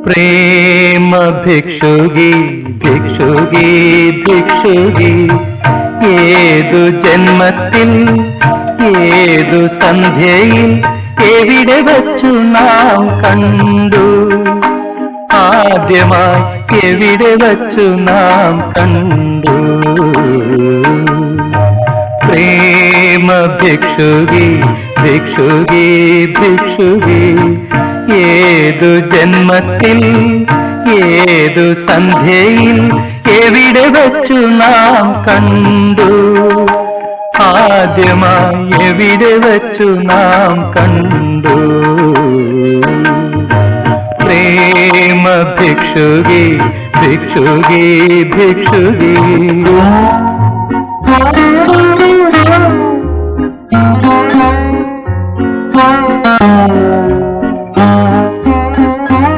പ്രേമ ഭിക്ഷുകി ഭിക്ഷുകി ഭിക്ഷുകി ഏതു ജന്മത്തിൽ ഏതു സന്ധ്യയിൽ എവിടെ വച്ചു നാം കണ്ടു ആദ്യമായി എവിടെ വച്ചു നാം കണ്ടു പ്രേമ ഭിക്ഷുകി ഭിക്ഷുകി ഭിക്ഷുകി ഏതു ജന്മത്തിൽ ഏതു സന്ധ്യയിൽ എവിടെ വച്ചു നാം കണ്ടു ആദ്യമായി എവിടെ വച്ചു നാം കണ്ടു പ്രേമ ഭിക്ഷുകി ഭിക്ഷുകി ഭിക്ഷുകി